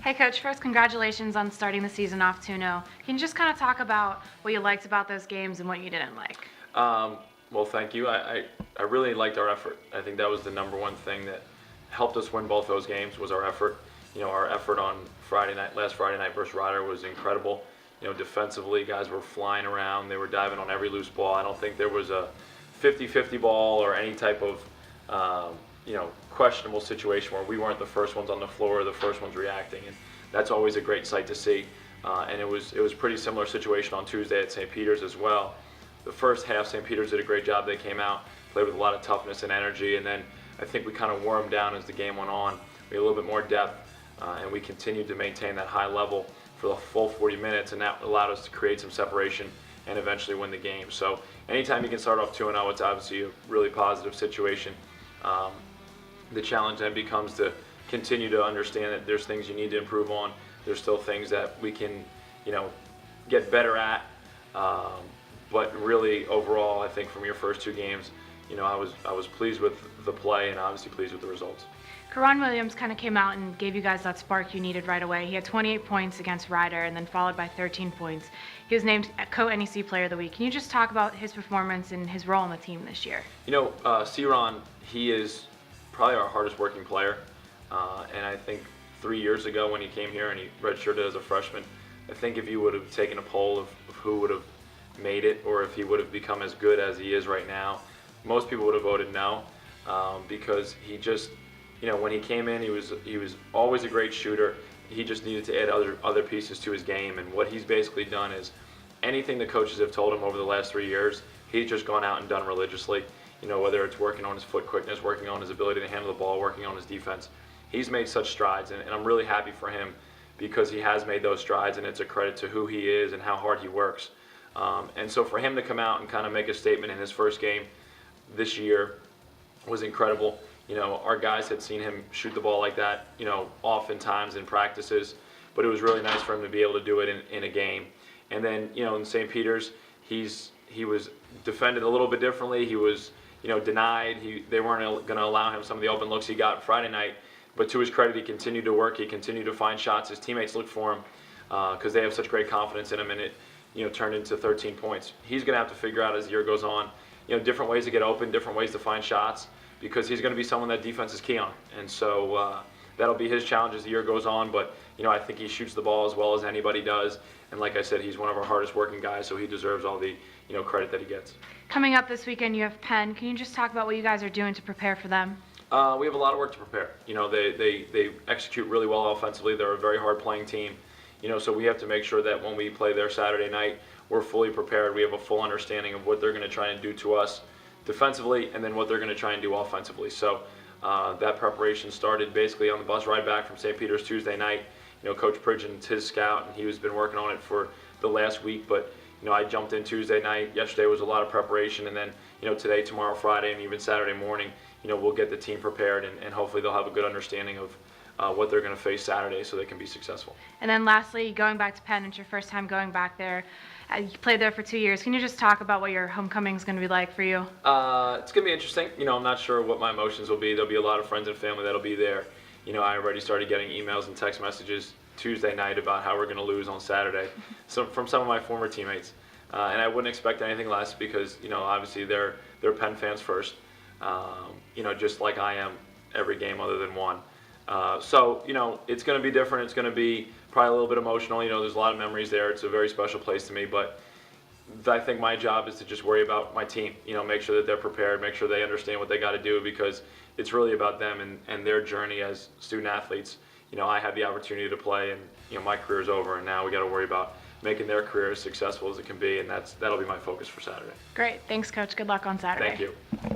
Hey Coach, first congratulations on starting the season off 2-0. Can you just kind of talk about what you liked about those games and what you didn't like? Well, thank you. I really liked our effort. I think that was the number one thing that helped us win both those games was our effort. Our effort on last Friday night versus Rider was incredible. Defensively, guys were flying around. They were diving on every loose ball. I don't think there was a 50-50 ball or any type of, questionable situation where we weren't the first ones on the floor or the first ones reacting. And that's always a great sight to see. And it was pretty similar situation on Tuesday at St. Peter's as well. The first half, St. Peter's did a great job. They came out, played with a lot of toughness and energy, and then I think we kind of wore them down as the game went on. We had a little bit more depth, and we continued to maintain that high level for the full 40 minutes, and that allowed us to create some separation and eventually win the game. So anytime you can start off 2-0, it's obviously a really positive situation. The challenge then becomes to continue to understand that there's things you need to improve on. There's still things that we can, get better at. But really, overall, I think from your first two games, I was pleased with the play and obviously pleased with the results. Karan Williams kind of came out and gave you guys that spark you needed right away. He had 28 points against Rider and then followed by 13 points. He was named Co-NEC Player of the Week. Can you just talk about his performance and his role on the team this year? C-Ron, he is probably our hardest working player. And I think 3 years ago when he came here and he redshirted as a freshman, I think if you would have taken a poll of who would have made it or if he would have become as good as he is right now, most people would have voted no, because he just, when he came in, he was always a great shooter. He just needed to add other pieces to his game, and what he's basically done is anything the coaches have told him over the last 3 years, he's just gone out and done religiously. Whether it's working on his foot quickness, working on his ability to handle the ball, working on his defense. He's made such strides, and I'm really happy for him because he has made those strides, and it's a credit to who he is and how hard he works. And so for him to come out and kind of make a statement in his first game this year was incredible. Our guys had seen him shoot the ball like that, oftentimes in practices, but it was really nice for him to be able to do it in a game. And then, in St. Peter's, he was defended a little bit differently. He was, denied. They weren't going to allow him some of the open looks he got Friday night. But to his credit, he continued to work. He continued to find shots. His teammates looked for him because they have such great confidence in him, and it, turned into 13 points. He's going to have to figure out as the year goes on, different ways to get open, different ways to find shots, because he's going to be someone that defense is key on. And so that'll be his challenge as the year goes on. But, I think he shoots the ball as well as anybody does. And like I said, he's one of our hardest working guys, so he deserves all the, credit that he gets. Coming up this weekend, you have Penn. Can you just talk about what you guys are doing to prepare for them? We have a lot of work to prepare. They execute really well offensively. They're a very hard playing team. So we have to make sure that when we play their Saturday night, we're fully prepared. We have a full understanding of what they're going to try and do to us defensively and then what they're going to try and do offensively. So that preparation started basically on the bus ride back from St. Peter's Tuesday night. Coach Pridgeon's his scout, and he has been working on it for the last week. But, I jumped in Tuesday night. Yesterday was a lot of preparation. And then, today, tomorrow, Friday, and even Saturday morning, we'll get the team prepared, and hopefully they'll have a good understanding of what they're going to face Saturday so they can be successful. And then lastly, going back to Penn, it's your first time going back there. You played there for 2 years. Can you just talk about what your homecoming is going to be like for you? It's going to be interesting. I'm not sure what my emotions will be. There'll be a lot of friends and family that'll be there. I already started getting emails and text messages Tuesday night about how we're going to lose on Saturday from some of my former teammates. And I wouldn't expect anything less because, obviously they're Penn fans first, just like I am every game other than one. So, it's going to be different. It's going to be probably a little bit emotional. There's a lot of memories there. It's a very special place to me. But I think my job is to just worry about my team, make sure that they're prepared, make sure they understand what they got to do because it's really about them and their journey as student athletes. I had the opportunity to play and, my career is over and now we got to worry about making their career as successful as it can be, and that'll be my focus for Saturday. Great. Thanks, Coach. Good luck on Saturday. Thank you.